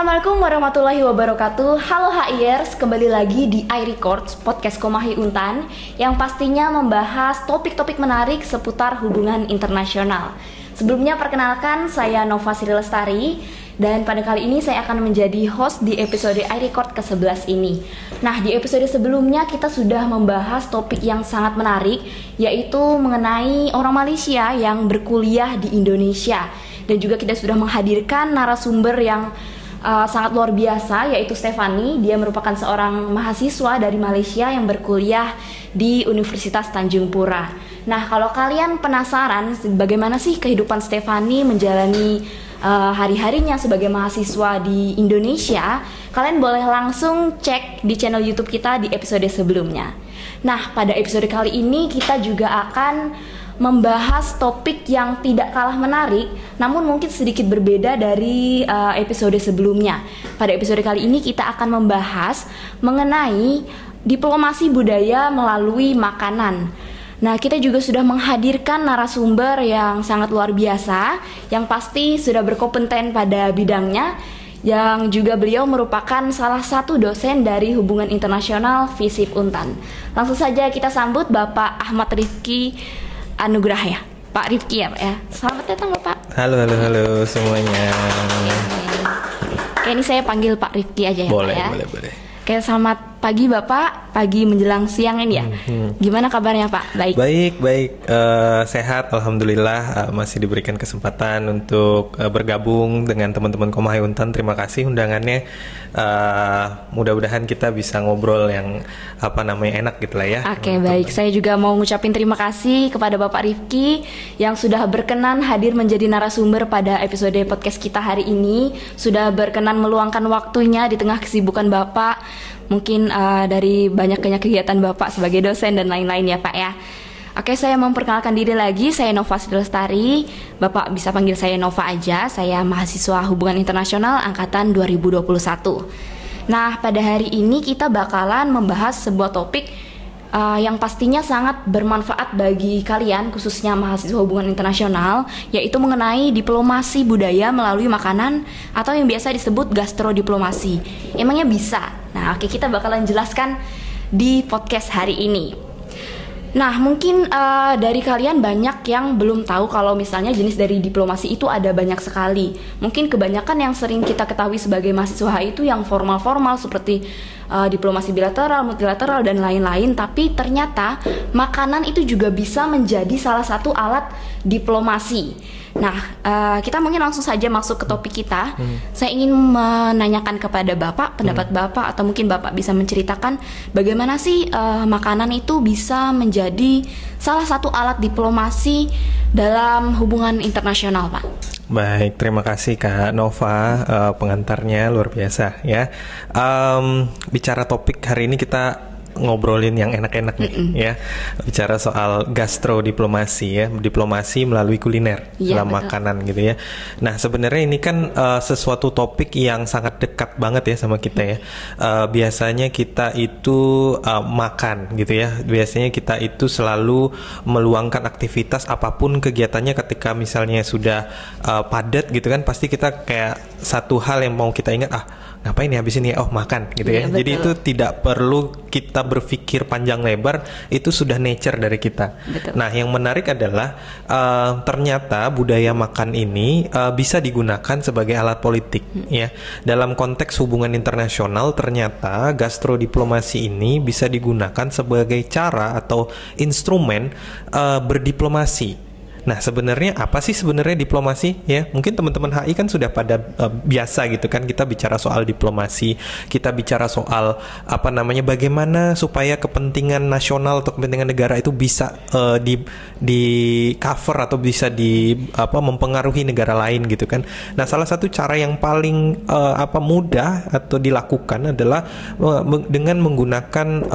Assalamualaikum warahmatullahi wabarakatuh. Halo HIers, kembali lagi di iRecords, podcast Komahi Untan yang pastinya membahas topik-topik menarik seputar hubungan internasional. Sebelumnya perkenalkan, saya Nova Sri Lestari dan pada kali ini saya akan menjadi host di episode iRecord ke-11 ini. Nah, di episode sebelumnya kita sudah membahas topik yang sangat menarik, yaitu mengenai orang Malaysia yang berkuliah di Indonesia. Dan juga kita sudah menghadirkan narasumber yang sangat luar biasa, yaitu Stephanie. Dia merupakan seorang mahasiswa dari Malaysia yang berkuliah di Universitas Tanjung Pura. Nah, kalau kalian penasaran bagaimana sih kehidupan Stephanie menjalani hari-harinya sebagai mahasiswa di Indonesia, kalian boleh langsung cek di channel YouTube kita di episode sebelumnya. Nah, pada episode kali ini kita juga akan membahas topik yang tidak kalah menarik, namun mungkin sedikit berbeda dari episode sebelumnya. Pada episode kali ini kita akan membahas mengenai diplomasi budaya melalui makanan. Nah, kita juga sudah menghadirkan narasumber yang sangat luar biasa, yang pasti sudah berkompeten pada bidangnya, yang juga beliau merupakan salah satu dosen dari Hubungan Internasional FISIP Untan. Langsung saja kita sambut Bapak Ahmad Rifki Anugrah ya, Pak Rifki ya Pak ya. Selamat datang Bapak. Halo semuanya. Oke, ini saya panggil Pak Rifki aja ya boleh, Pak ya. Boleh. Oke, selamat pagi Bapak, pagi menjelang siang ini ya. Gimana kabarnya Pak? Baik. Sehat, alhamdulillah. Masih diberikan kesempatan untuk bergabung dengan teman-teman Komahi Untan. Terima kasih undangannya. Mudah-mudahan kita bisa ngobrol yang enak gitu lah ya. Oke, baik. Saya juga mau ngucapin terima kasih kepada Bapak Rifki yang sudah berkenan hadir menjadi narasumber pada episode podcast kita hari ini. Sudah berkenan meluangkan waktunya di tengah kesibukan Bapak. Mungkin dari banyaknya kegiatan Bapak sebagai dosen dan lain-lain ya Pak ya. Oke, saya memperkenalkan diri lagi. Saya Nova Sri Lestari. Bapak bisa panggil saya Nova aja. Saya mahasiswa Hubungan Internasional angkatan 2021. Nah, pada hari ini kita bakalan membahas sebuah topik yang pastinya sangat bermanfaat bagi kalian, khususnya mahasiswa Hubungan Internasional, yaitu mengenai diplomasi budaya melalui makanan atau yang biasa disebut gastrodiplomasi. Emangnya bisa? Nah, oke, kita bakalan jelaskan di podcast hari ini. Nah, mungkin dari kalian banyak yang belum tahu kalau misalnya jenis dari diplomasi itu ada banyak sekali. Mungkin kebanyakan yang sering kita ketahui sebagai mahasiswa itu yang formal-formal seperti diplomasi bilateral, multilateral, dan lain-lain. Tapi ternyata makanan itu juga bisa menjadi salah satu alat diplomasi. Nah, kita mungkin langsung saja masuk ke topik kita. Saya ingin menanyakan kepada Bapak, pendapat Bapak, atau mungkin Bapak bisa menceritakan bagaimana sih makanan itu bisa menjadi salah satu alat diplomasi dalam hubungan internasional, Pak. Baik, terima kasih Kak Nova, pengantarnya luar biasa ya. Bicara topik hari ini kita ngobrolin yang enak-enak nih ya. Bicara soal gastrodiplomasi ya, diplomasi melalui kuliner dalam makanan gitu ya. Nah, sebenarnya ini kan sesuatu topik yang sangat dekat banget ya sama kita ya. Biasanya kita itu makan gitu ya. Biasanya kita itu selalu meluangkan aktivitas apapun kegiatannya ketika misalnya sudah padat gitu kan, pasti kita kayak satu hal yang mau kita ingat, ngapain ya habis ini ya? Oh, makan gitu ya. Jadi itu tidak perlu kita berpikir panjang lebar, itu sudah nature dari kita. Betul. Nah, yang menarik adalah ternyata budaya makan ini bisa digunakan sebagai alat politik ya. Dalam konteks hubungan internasional, ternyata gastrodiplomasi ini bisa digunakan sebagai cara atau instrumen berdiplomasi. Nah, sebenarnya apa sih sebenarnya diplomasi ya? Mungkin teman-teman HI kan sudah pada biasa gitu kan, kita bicara soal diplomasi, kita bicara soal bagaimana supaya kepentingan nasional atau kepentingan negara itu bisa di cover atau bisa mempengaruhi negara lain gitu kan. Nah, salah satu cara yang paling mudah atau dilakukan adalah dengan menggunakan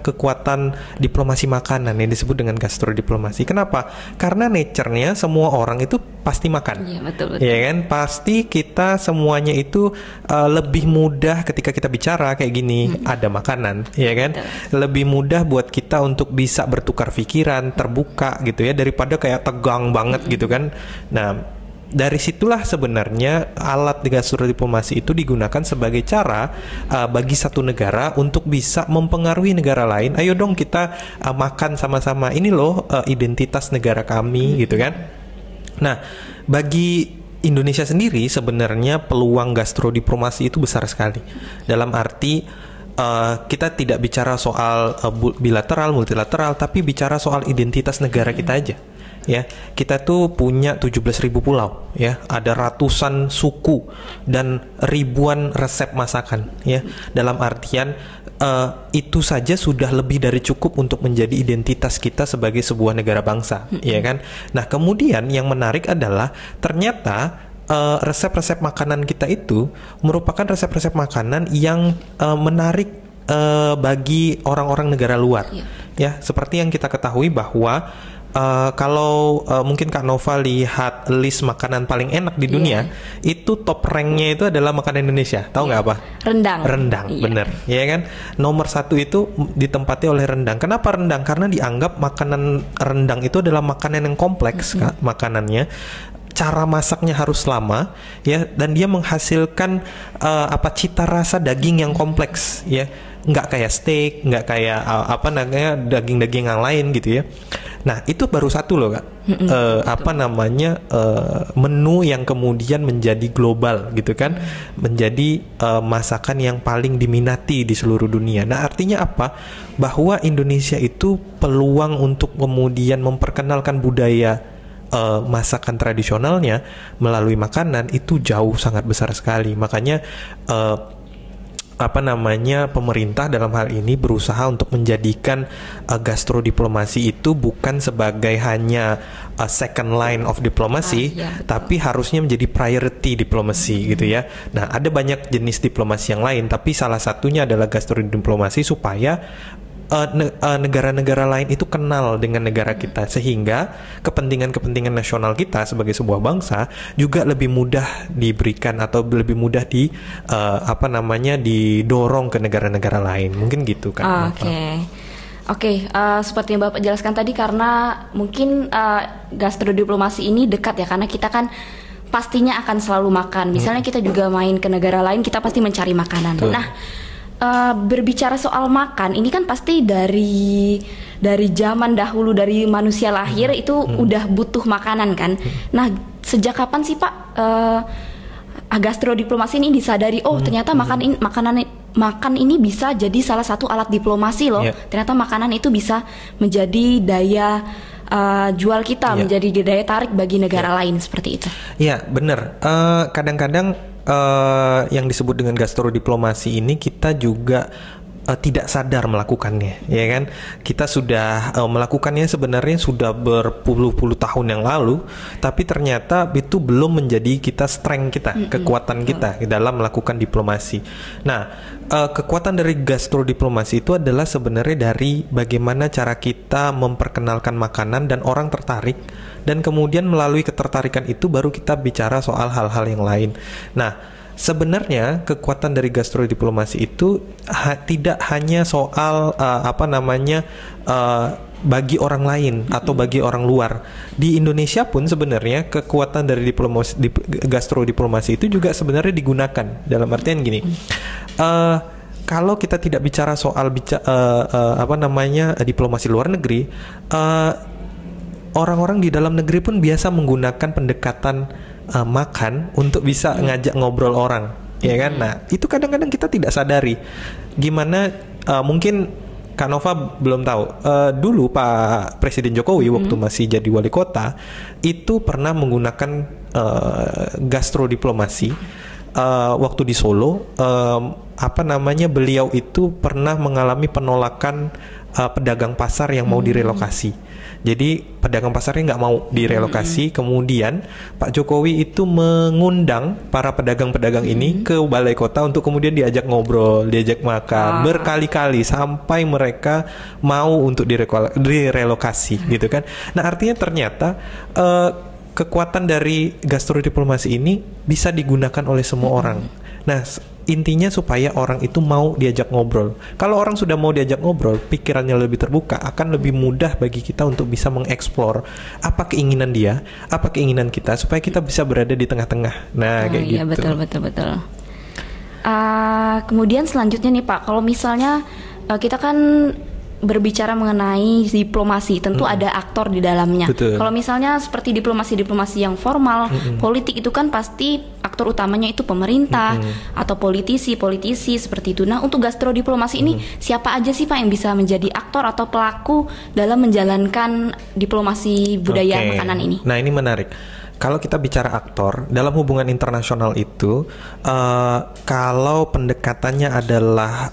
kekuatan diplomasi makanan yang disebut dengan gastrodiplomasi. Kenapa? Karena nature-nya semua orang itu pasti makan. Iya, betul. Ya kan? Pasti kita semuanya itu lebih mudah ketika kita bicara kayak gini, ada makanan, ya kan? Betul. Lebih mudah buat kita untuk bisa bertukar pikiran, terbuka gitu ya, daripada kayak tegang banget gitu kan. Nah, dari situlah sebenarnya alat gastrodiplomasi itu digunakan sebagai cara bagi satu negara untuk bisa mempengaruhi negara lain. Ayo dong kita makan sama-sama. Ini loh identitas negara kami gitu kan. Nah, bagi Indonesia sendiri sebenarnya peluang gastrodiplomasi itu besar sekali. Dalam arti kita tidak bicara soal bilateral, multilateral, tapi bicara soal identitas negara kita aja. Ya, kita tuh punya 17.000 pulau, ya, ada ratusan suku dan ribuan resep masakan, ya. Dalam artian itu saja sudah lebih dari cukup untuk menjadi identitas kita sebagai sebuah negara bangsa, ya kan? Nah, kemudian yang menarik adalah ternyata resep-resep makanan kita itu merupakan resep-resep makanan yang menarik bagi orang-orang negara luar, ya. Seperti yang kita ketahui bahwa kalau mungkin Kak Nova lihat list makanan paling enak di dunia, itu top ranknya itu adalah makanan Indonesia. Tahu nggak apa? Rendang, bener, ya kan? Nomor 1 itu ditempati oleh rendang. Kenapa rendang? Karena dianggap makanan rendang itu adalah makanan yang kompleks, Kak, makanannya. Cara masaknya harus lama, ya, dan dia menghasilkan cita rasa daging yang kompleks, ya, nggak kayak steak, nggak kayak daging-daging yang lain gitu ya. Nah, itu baru satu loh, Kak. Menu yang kemudian menjadi global gitu kan, menjadi masakan yang paling diminati di seluruh dunia. Nah, artinya apa? Bahwa Indonesia itu peluang untuk kemudian memperkenalkan budaya masakan tradisionalnya melalui makanan itu jauh sangat besar sekali. Makanya pemerintah dalam hal ini berusaha untuk menjadikan gastrodiplomasi itu bukan sebagai hanya second line of diplomacy, tapi harusnya menjadi priority diplomasi gitu ya. Nah, ada banyak jenis diplomasi yang lain, tapi salah satunya adalah gastrodiplomasi supaya negara-negara lain itu kenal dengan negara kita, sehingga kepentingan-kepentingan nasional kita sebagai sebuah bangsa juga lebih mudah diberikan atau lebih mudah didorong ke negara-negara lain. Mungkin gitu kan. Oke, seperti yang Bapak jelaskan tadi, karena mungkin gastrodiplomasi ini dekat ya, karena kita kan pastinya akan selalu makan. Misalnya kita juga main ke negara lain, kita pasti mencari makanan. Betul. Nah, berbicara soal makan, ini kan pasti dari zaman dahulu, dari manusia lahir itu udah butuh makanan kan. Nah, sejak kapan sih Pak gastrodiplomasi ini disadari, ternyata makan ini bisa jadi salah satu alat diplomasi loh. Ternyata makanan itu bisa menjadi daya jual kita, menjadi daya tarik bagi negara lain, seperti itu. Iya, benar. Kadang-kadang yang disebut dengan gastrodiplomasi ini kita juga tidak sadar melakukannya, ya kan? Kita sudah melakukannya sebenarnya sudah berpuluh-puluh tahun yang lalu, tapi ternyata itu belum menjadi strength kita, kekuatan kita dalam melakukan diplomasi. Nah, kekuatan dari gastrodiplomasi itu adalah sebenarnya dari bagaimana cara kita memperkenalkan makanan dan orang tertarik, dan kemudian melalui ketertarikan itu baru kita bicara soal hal-hal yang lain. Nah, sebenarnya kekuatan dari gastrodiplomasi itu tidak hanya soal bagi orang lain atau bagi orang luar. Di Indonesia pun sebenarnya kekuatan dari gastrodiplomasi itu juga sebenarnya digunakan. Dalam artian gini, kalau kita tidak bicara soal diplomasi luar negeri, orang-orang di dalam negeri pun biasa menggunakan pendekatan makan untuk bisa ngajak ngobrol orang, ya kan? Nah, itu kadang-kadang kita tidak sadari. Gimana mungkin Kak Nova belum tahu. Dulu Pak Presiden Jokowi waktu masih jadi wali kota itu pernah menggunakan gastrodiplomasi. Waktu di Solo, beliau itu pernah mengalami penolakan pedagang pasar yang mau direlokasi. Jadi pedagang pasarnya nggak mau direlokasi. Kemudian Pak Jokowi itu mengundang para pedagang-pedagang ini ke balai kota untuk kemudian diajak ngobrol, diajak makan berkali-kali sampai mereka mau untuk direlokasi, gitu kan? Nah, artinya ternyata kekuatan dari gastrodiplomasi ini bisa digunakan oleh semua orang. Nah, intinya supaya orang itu mau diajak ngobrol. Kalau orang sudah mau diajak ngobrol, pikirannya lebih terbuka, akan lebih mudah bagi kita untuk bisa mengeksplor apa keinginan dia, apa keinginan kita, supaya kita bisa berada di tengah-tengah. Nah, kayak iya, gitu. betul. Kemudian selanjutnya nih Pak, kalau misalnya kita kan berbicara mengenai diplomasi, tentu ada aktor di dalamnya. Betul. Kalau misalnya seperti diplomasi yang formal, politik itu kan pasti aktor utamanya itu pemerintah atau politisi seperti itu. Nah, untuk gastrodiplomasi ini siapa aja sih Pak yang bisa menjadi aktor atau pelaku dalam menjalankan diplomasi budaya makanan ini? Nah, ini menarik. Kalau kita bicara aktor dalam hubungan internasional itu, kalau pendekatannya adalah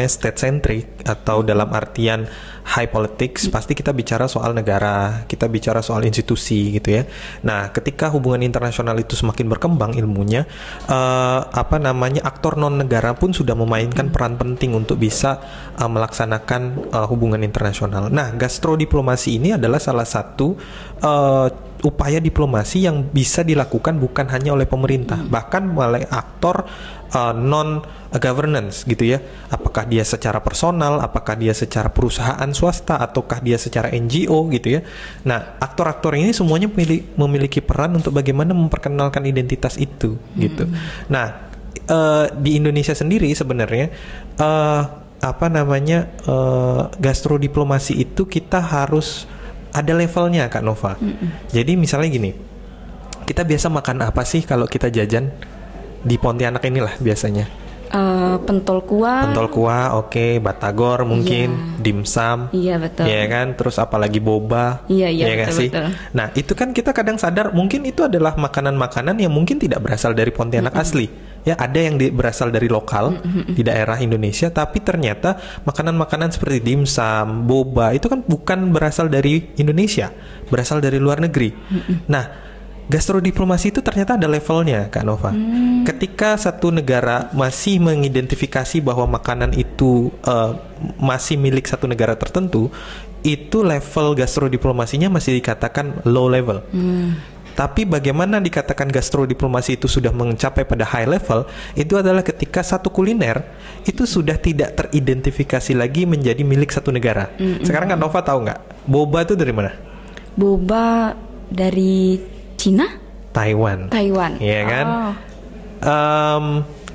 state centric atau dalam artian high politics, pasti kita bicara soal negara, kita bicara soal institusi gitu ya. Nah, ketika hubungan internasional itu semakin berkembang ilmunya, aktor non negara pun sudah memainkan peran penting untuk bisa melaksanakan hubungan internasional. Nah, gastrodiplomasi ini adalah salah satu upaya diplomasi yang bisa dilakukan bukan hanya oleh pemerintah, bahkan oleh aktor non governance gitu ya. Apakah dia secara personal, apakah dia secara perusahaan swasta, ataukah dia secara NGO gitu ya. Nah, aktor-aktor ini semuanya memiliki peran untuk bagaimana memperkenalkan identitas itu gitu. Nah, di Indonesia sendiri sebenarnya gastrodiplomasi itu kita harus ada levelnya Kak Nova. Jadi misalnya gini, kita biasa makan apa sih kalau kita jajan di Pontianak inilah biasanya? Pentol kuah, oke, batagor mungkin, dimsum, iya betul, ya kan, terus apalagi boba, iya betul, sih. Betul. Nah itu kan kita kadang sadar mungkin itu adalah makanan-makanan yang mungkin tidak berasal dari Pontianak asli. Ya, ada yang berasal dari lokal di daerah Indonesia, tapi ternyata makanan-makanan seperti dimsum, boba itu kan bukan berasal dari Indonesia, berasal dari luar negeri. Nah, gastrodiplomasi itu ternyata ada levelnya, Kak Nova. Ketika satu negara masih mengidentifikasi bahwa makanan itu masih milik satu negara tertentu, itu level gastrodiplomasinya masih dikatakan low level. Tapi bagaimana dikatakan gastrodiplomasi itu sudah mencapai pada high level, itu adalah ketika satu kuliner itu sudah tidak teridentifikasi lagi menjadi milik satu negara. Sekarang Kak Nova tahu nggak, boba itu dari mana? Boba dari Cina? Taiwan. Iya kan?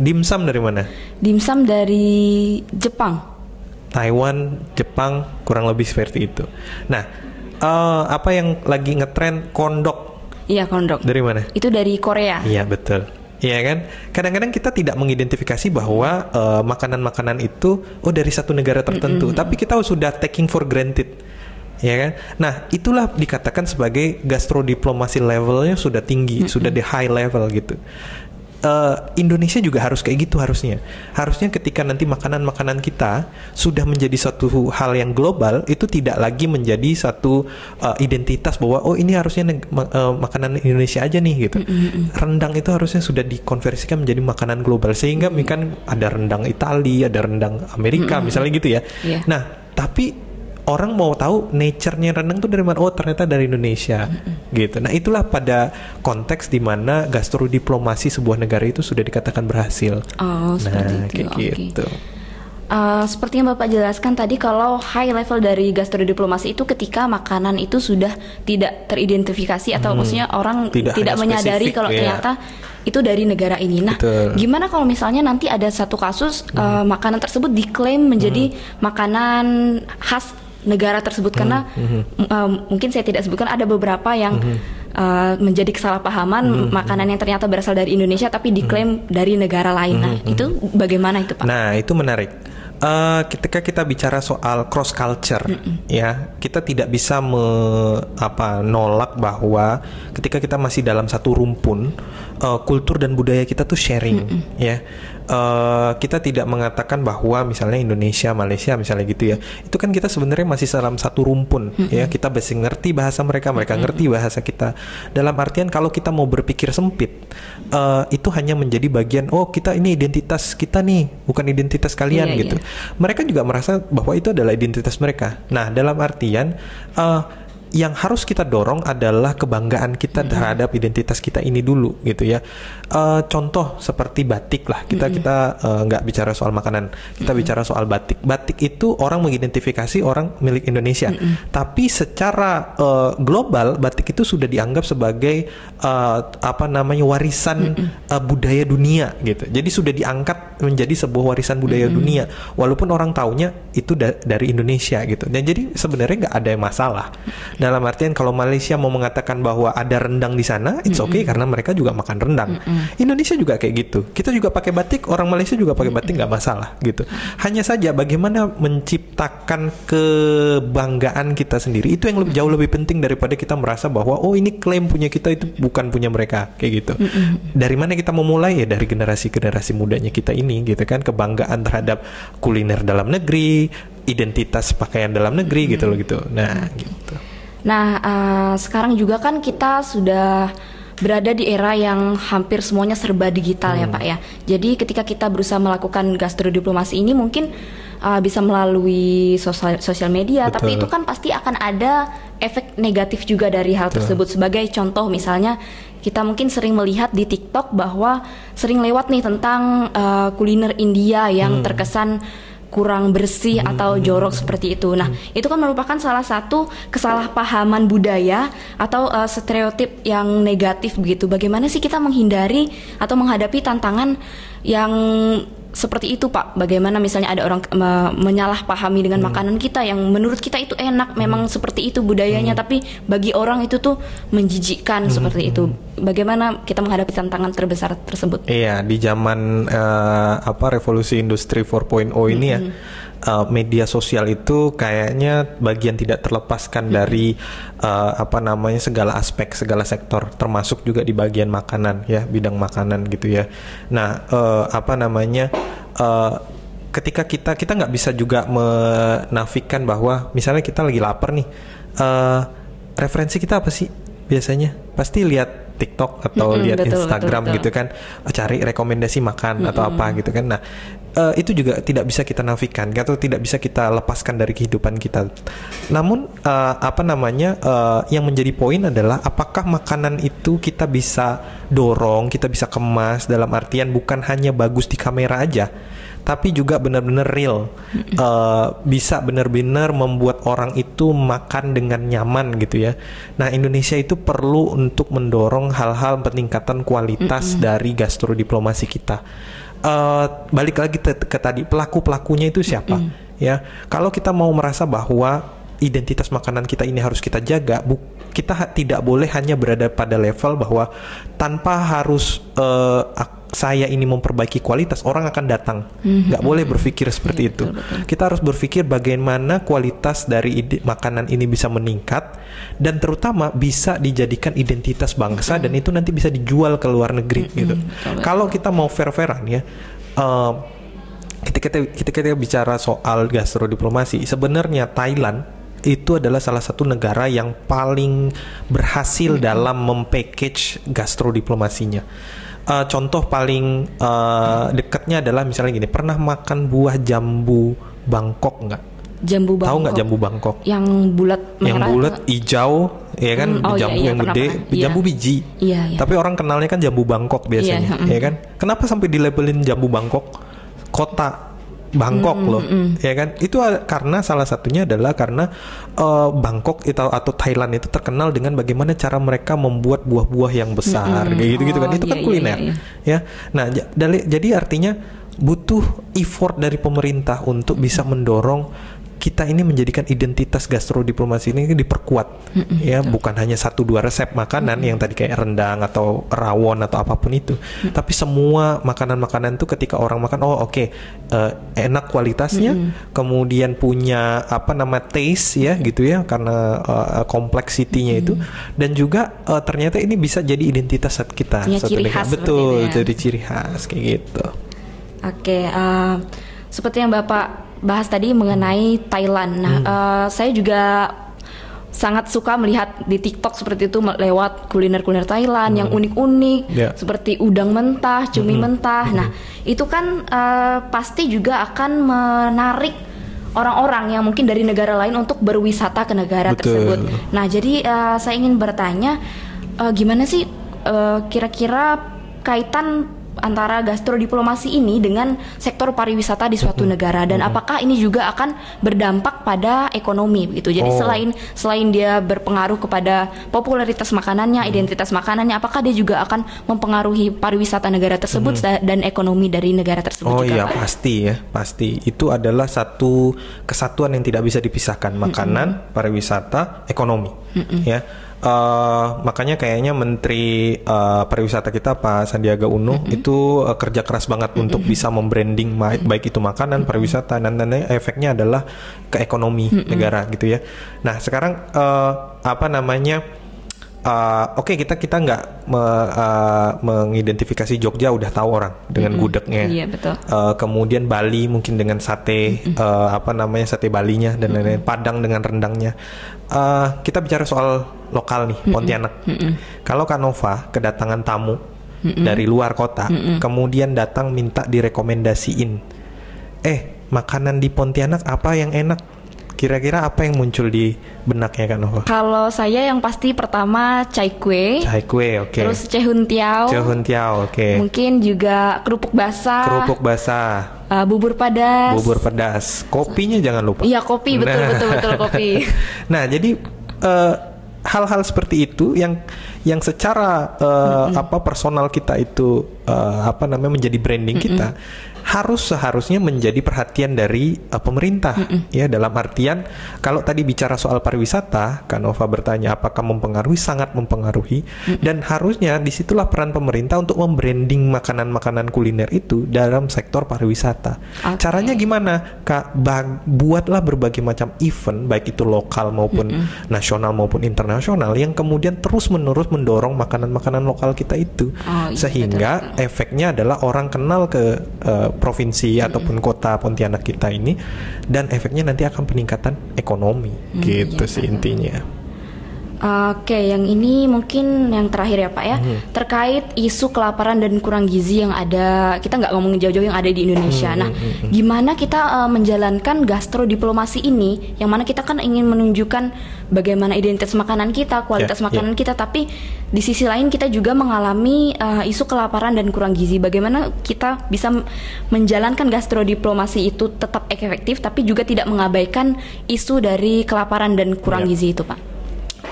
Dimsum dari mana? Dimsum dari Jepang. Taiwan, Jepang, kurang lebih seperti itu. Nah, apa yang lagi ngetren, kondok? Iya, kondok. Dari mana? Itu dari Korea. Iya, betul. Iya kan? Kadang-kadang kita tidak mengidentifikasi bahwa makanan-makanan itu dari satu negara tertentu, tapi kita sudah taking for granted. Ya kan? Nah, itulah dikatakan sebagai gastrodiplomasi levelnya sudah tinggi, sudah di high level gitu. Indonesia juga harus kayak gitu harusnya. Harusnya ketika nanti makanan-makanan kita sudah menjadi satu hal yang global, itu tidak lagi menjadi satu identitas bahwa ini harusnya makanan Indonesia aja nih gitu. Rendang itu harusnya sudah dikonversikan menjadi makanan global, sehingga kan ada rendang Italia, ada rendang Amerika misalnya gitu ya. Nah, tapi orang mau tahu nature-nya rendang itu dari mana? Oh, ternyata dari Indonesia, gitu. Nah, itulah pada konteks di mana gastrodiplomasi sebuah negara itu sudah dikatakan berhasil. Oh, seperti itu. Kayak gitu. Seperti yang Bapak jelaskan tadi, kalau high level dari gastrodiplomasi itu ketika makanan itu sudah tidak teridentifikasi atau maksudnya orang tidak menyadari kalau ternyata itu dari negara ini. Nah, gimana kalau misalnya nanti ada satu kasus makanan tersebut diklaim menjadi makanan khas negara tersebut, karena mungkin saya tidak sebutkan, ada beberapa yang menjadi kesalahpahaman makanan yang ternyata berasal dari Indonesia tapi diklaim dari negara lain. Nah, itu bagaimana itu, Pak? Nah, itu menarik. Ketika kita bicara soal cross culture, ya, kita tidak bisa nolak bahwa ketika kita masih dalam satu rumpun, kultur dan budaya kita tuh sharing, ya. Kita tidak mengatakan bahwa misalnya Indonesia, Malaysia misalnya gitu ya, itu kan kita sebenarnya masih dalam satu rumpun, ya. Kita masih ngerti bahasa mereka, mereka ngerti bahasa kita. Dalam artian kalau kita mau berpikir sempit, itu hanya menjadi bagian, kita ini identitas kita nih, bukan identitas kalian gitu. Mereka juga merasa bahwa itu adalah identitas mereka. Nah, dalam artian yang harus kita dorong adalah kebanggaan kita terhadap identitas kita ini dulu gitu ya. Contoh seperti batik lah, kita nggak bicara soal makanan, kita bicara soal batik. Batik itu orang mengidentifikasi orang milik Indonesia, tapi secara global batik itu sudah dianggap sebagai warisan budaya dunia gitu. Jadi sudah diangkat menjadi sebuah warisan budaya dunia, walaupun orang taunya itu dari Indonesia gitu. Dan jadi sebenarnya nggak ada yang masalah. Dalam artian kalau Malaysia mau mengatakan bahwa ada rendang di sana, it's okay karena mereka juga makan rendang. Indonesia juga kayak gitu. Kita juga pakai batik, orang Malaysia juga pakai batik, nggak masalah gitu. Hanya saja bagaimana menciptakan kebanggaan kita sendiri itu yang jauh lebih penting daripada kita merasa bahwa oh ini klaim punya kita, itu bukan punya mereka kayak gitu. Dari mana kita memulai? Ya dari generasi mudanya kita ini gitu kan, kebanggaan terhadap kuliner dalam negeri, identitas pakaian dalam negeri gitu loh gitu. Nah gitu. Nah, sekarang juga kan kita sudah berada di era yang hampir semuanya serba digital ya Pak ya. Jadi ketika kita berusaha melakukan gastrodiplomasi ini mungkin bisa melalui sosial media, Betul. tapi itu kan pasti akan ada efek negatif juga dari hal tersebut. Sebagai contoh misalnya kita mungkin sering melihat di TikTok bahwa sering lewat nih tentang kuliner India yang terkesan kurang bersih atau jorok seperti itu. Nah, itu kan merupakan salah satu kesalahpahaman budaya atau stereotip yang negatif begitu. Bagaimana sih kita menghindari atau menghadapi tantangan yang seperti itu, Pak? Bagaimana misalnya ada orang menyalahpahami dengan makanan kita yang menurut kita itu enak, memang seperti itu budayanya, tapi bagi orang itu tuh menjijikkan seperti itu. Bagaimana kita menghadapi tantangan terbesar tersebut? Iya, di zaman revolusi industri 4.0 ini ya, media sosial itu kayaknya bagian tidak terlepaskan dari segala aspek, segala sektor, termasuk juga di bagian makanan ya, bidang makanan gitu ya. Nah, ketika kita nggak bisa juga menafikan bahwa misalnya kita lagi lapar nih, referensi kita apa sih biasanya? Pasti lihat TikTok atau lihat Instagram betul. Gitu kan, cari rekomendasi makan atau apa gitu kan. Nah, itu juga tidak bisa kita nafikan atau tidak bisa kita lepaskan dari kehidupan kita. Namun yang menjadi poin adalah apakah makanan itu kita bisa dorong, kita bisa kemas dalam artian bukan hanya bagus di kamera aja, tapi juga benar-benar real, bisa benar-benar membuat orang itu makan dengan nyaman gitu ya. Nah, Indonesia itu perlu untuk mendorong hal-hal peningkatan kualitas dari gastrodiplomasi kita. Balik lagi ke tadi, pelakunya itu siapa? Ya, kalau kita mau merasa bahwa identitas makanan kita ini harus kita jaga, kita tidak boleh hanya berada pada level bahwa tanpa harus saya ini memperbaiki kualitas, orang akan datang. Nggak boleh berpikir seperti itu. Betul. Kita harus berpikir bagaimana kualitas dari makanan ini bisa meningkat dan terutama bisa dijadikan identitas bangsa dan itu nanti bisa dijual ke luar negeri gitu. Kalau kita mau fair-fairan ya, kita bicara soal gastrodiplomasi, sebenarnya Thailand itu adalah salah satu negara yang paling berhasil dalam mempackage gastrodiplomasinya. Contoh paling dekatnya adalah misalnya gini, pernah makan buah jambu Bangkok nggak? Jambu Bangkok. Tahu nggak jambu Bangkok? Yang bulat merah. Yang bulat, hijau, ya kan? Jambu yang gede, jambu biji. Iya. Tapi orang kenalnya kan jambu Bangkok biasanya, ya kan? Kenapa sampai dilabelin jambu Bangkok? Kota Bangkok loh, ya kan? Itu karena salah satunya adalah karena Bangkok atau Thailand itu terkenal dengan bagaimana cara mereka membuat buah-buah yang besar, kayak gitu kan? Itu kan kuliner, ya. Nah, jadi artinya butuh effort dari pemerintah untuk bisa mendorong kita ini menjadikan identitas gastrodiplomasi ini diperkuat, ya, bukan hanya 1-2 resep makanan yang tadi kayak rendang atau rawon atau apapun itu, tapi semua makanan-makanan itu ketika orang makan, enak kualitasnya, kemudian punya taste ya gitu ya, karena kompleksitinya itu, dan juga ternyata ini bisa jadi identitas kita, ciri khas, betul, jadi ciri khas kayak gitu. Oke, seperti yang Bapak bahas tadi mengenai Thailand. Nah, saya juga sangat suka melihat di TikTok seperti itu lewat kuliner-kuliner Thailand yang unik-unik, seperti udang mentah, cumi mentah. Nah, itu kan pasti juga akan menarik orang-orang yang mungkin dari negara lain untuk berwisata ke negara tersebut. Nah, jadi saya ingin bertanya, gimana sih kira-kira kaitan antara gastrodiplomasi ini dengan sektor pariwisata di suatu negara, dan apakah ini juga akan berdampak pada ekonomi begitu. Jadi selain dia berpengaruh kepada popularitas makanannya, identitas makanannya, apakah dia juga akan mempengaruhi pariwisata negara tersebut dan ekonomi dari negara tersebut juga? Iya, pasti ya, pasti. Itu adalah satu kesatuan yang tidak bisa dipisahkan, makanan, pariwisata, ekonomi. Ya. Makanya kayaknya Menteri Pariwisata kita Pak Sandiaga Uno itu kerja keras banget untuk bisa membranding baik itu makanan, pariwisata, dan efeknya adalah ke ekonomi negara gitu ya. Nah sekarang Oke, kita nggak mengidentifikasi Jogja, udah tahu orang dengan gudegnya. Iya, betul. Kemudian Bali mungkin dengan sate sate Balinya dan lain-lain. Padang dengan rendangnya. Kita bicara soal lokal nih, Pontianak. Kalau Kak Nova kedatangan tamu dari luar kota, kemudian datang minta direkomendasiin, makanan di Pontianak apa yang enak? Kira-kira apa yang muncul di benaknya Kak Nova? Kalau saya yang pasti pertama cai kue. Cai kue, oke. Terus cehun tiao. Cehun tiao, oke. Mungkin juga kerupuk basah. Kerupuk basah. Bubur pedas. Bubur pedas. Kopinya jangan lupa. Iya, kopi, betul kopi. Nah, jadi hal-hal seperti itu yang secara personal kita itu menjadi branding kita, seharusnya menjadi perhatian dari pemerintah ya, dalam artian kalau tadi bicara soal pariwisata, Kak Nova bertanya apakah mempengaruhi, sangat mempengaruhi, dan harusnya disitulah peran pemerintah untuk membranding makanan-makanan kuliner itu dalam sektor pariwisata. Caranya gimana Kak? Buatlah berbagai macam event, baik itu lokal maupun nasional maupun internasional, yang kemudian terus-menerus mendorong makanan-makanan lokal kita itu, sehingga efeknya adalah orang kenal ke provinsi ataupun kota Pontianak kita ini, dan efeknya nanti akan peningkatan ekonomi gitu sih intinya. Oke, yang ini mungkin yang terakhir ya Pak ya, terkait isu kelaparan dan kurang gizi yang ada, kita nggak ngomongin jauh-jauh yang ada di Indonesia. Nah, gimana kita menjalankan gastrodiplomasi ini, yang mana kita kan ingin menunjukkan bagaimana identitas makanan kita, kualitas makanan kita, tapi di sisi lain kita juga mengalami isu kelaparan dan kurang gizi. Bagaimana kita bisa menjalankan gastrodiplomasi itu tetap efektif, tapi juga tidak mengabaikan isu dari kelaparan dan kurang gizi itu Pak?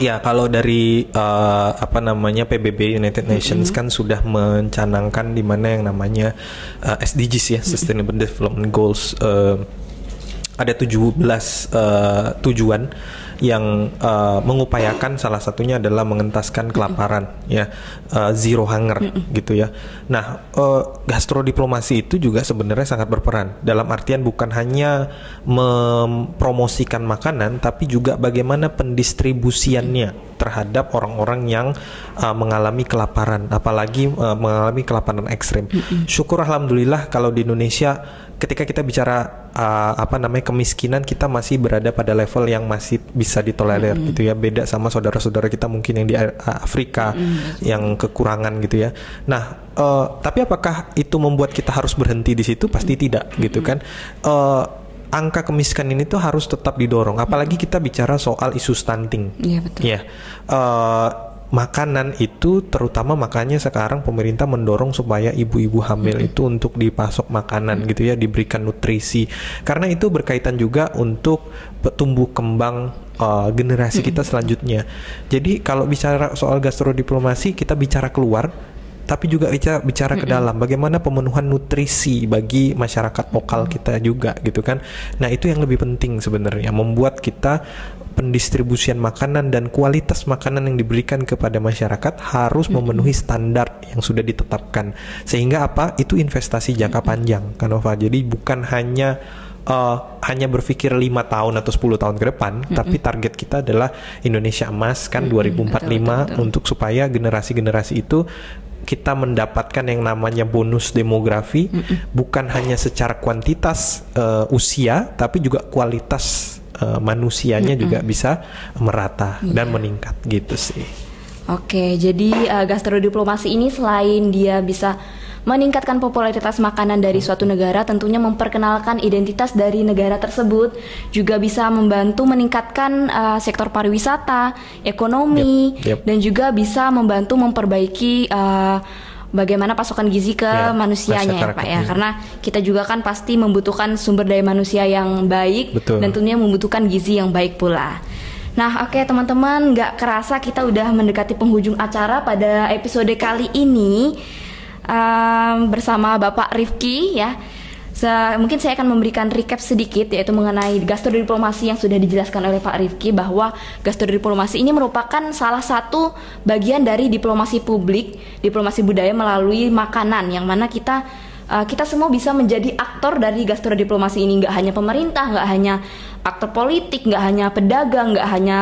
Ya, kalau dari PBB United Nations kan sudah mencanangkan di mana yang namanya SDGs ya, Sustainable Development Goals. Ada 17 tujuan yang mengupayakan, salah satunya adalah mengentaskan kelaparan ya, zero hunger gitu ya. Nah, gastrodiplomasi itu juga sebenarnya sangat berperan, dalam artian bukan hanya mempromosikan makanan, tapi juga bagaimana pendistribusiannya terhadap orang-orang yang mengalami kelaparan, apalagi mengalami kelaparan ekstrim. Syukur alhamdulillah kalau di Indonesia ketika kita bicara kemiskinan, kita masih berada pada level yang masih bisa ditolerir gitu ya, beda sama saudara-saudara kita mungkin yang di Afrika yang kekurangan gitu ya. Nah, tapi apakah itu membuat kita harus berhenti di situ? Pasti tidak gitu kan. Angka kemiskinan ini tuh harus tetap didorong, apalagi kita bicara soal isu stunting. Iya, betul. Ya. Makanan itu, terutama makanya sekarang pemerintah mendorong supaya ibu-ibu hamil itu untuk dipasok makanan gitu ya, diberikan nutrisi, karena itu berkaitan juga untuk tumbuh kembang generasi kita selanjutnya. Jadi kalau bicara soal gastrodiplomasi, kita bicara keluar, tapi juga bicara ke dalam, bagaimana pemenuhan nutrisi bagi masyarakat lokal kita juga gitu kan. Nah, itu yang lebih penting sebenarnya, membuat kita pendistribusian makanan dan kualitas makanan yang diberikan kepada masyarakat harus memenuhi standar yang sudah ditetapkan, sehingga itu investasi jangka panjang kan Nova. Jadi bukan hanya berpikir 5 tahun atau 10 tahun ke depan, tapi target kita adalah Indonesia Emas kan 2045, untuk supaya generasi-generasi itu kita mendapatkan yang namanya bonus demografi, bukan hanya secara kuantitas usia, tapi juga kualitas manusianya juga bisa merata dan meningkat gitu sih. Oke, jadi gastrodiplomasi ini selain dia bisa meningkatkan popularitas makanan dari suatu negara, tentunya memperkenalkan identitas dari negara tersebut, juga bisa membantu meningkatkan sektor pariwisata, ekonomi, dan juga bisa membantu memperbaiki bagaimana pasokan gizi ke manusianya ya Pak ya, karena kita juga kan pasti membutuhkan sumber daya manusia yang baik. Betul. Dan tentunya membutuhkan gizi yang baik pula. Nah oke teman-teman, gak kerasa kita udah mendekati penghujung acara pada episode kali ini bersama Bapak Rifki ya. Mungkin saya akan memberikan recap sedikit, yaitu mengenai gastrodiplomasi yang sudah dijelaskan oleh Pak Rifki, bahwa gastrodiplomasi ini merupakan salah satu bagian dari diplomasi publik, diplomasi budaya melalui makanan, yang mana kita semua bisa menjadi aktor dari gastrodiplomasi ini. Nggak hanya pemerintah, nggak hanya aktor politik, nggak hanya pedagang, nggak hanya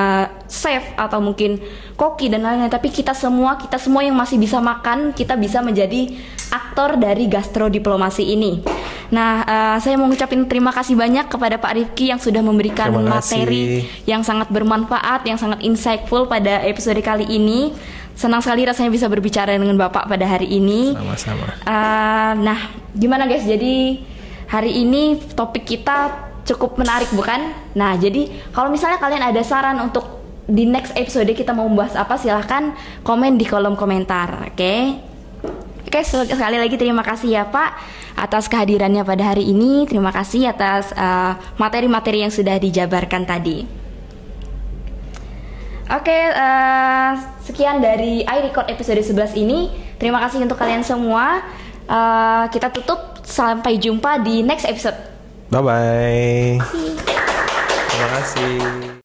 chef atau mungkin koki dan lain-lain, tapi kita semua yang masih bisa makan, kita bisa menjadi aktor dari gastrodiplomasi ini. Nah, saya mau ngucapin terima kasih banyak kepada Pak Rifki yang sudah memberikan materi yang sangat bermanfaat, yang sangat insightful pada episode kali ini. Senang sekali rasanya bisa berbicara dengan Bapak pada hari ini. Sama-sama. Nah, gimana guys? Jadi hari ini topik kita cukup menarik bukan? Nah, jadi kalau misalnya kalian ada saran untuk di next episode kita mau membahas apa, silahkan komen di kolom komentar. Oke, sekali lagi terima kasih ya Pak atas kehadirannya pada hari ini. Terima kasih atas materi-materi yang sudah dijabarkan tadi. Oke, sekian dari iRecord episode 11 ini. Terima kasih untuk kalian semua. Kita tutup, sampai jumpa di next episode. Bye-bye. Terima kasih.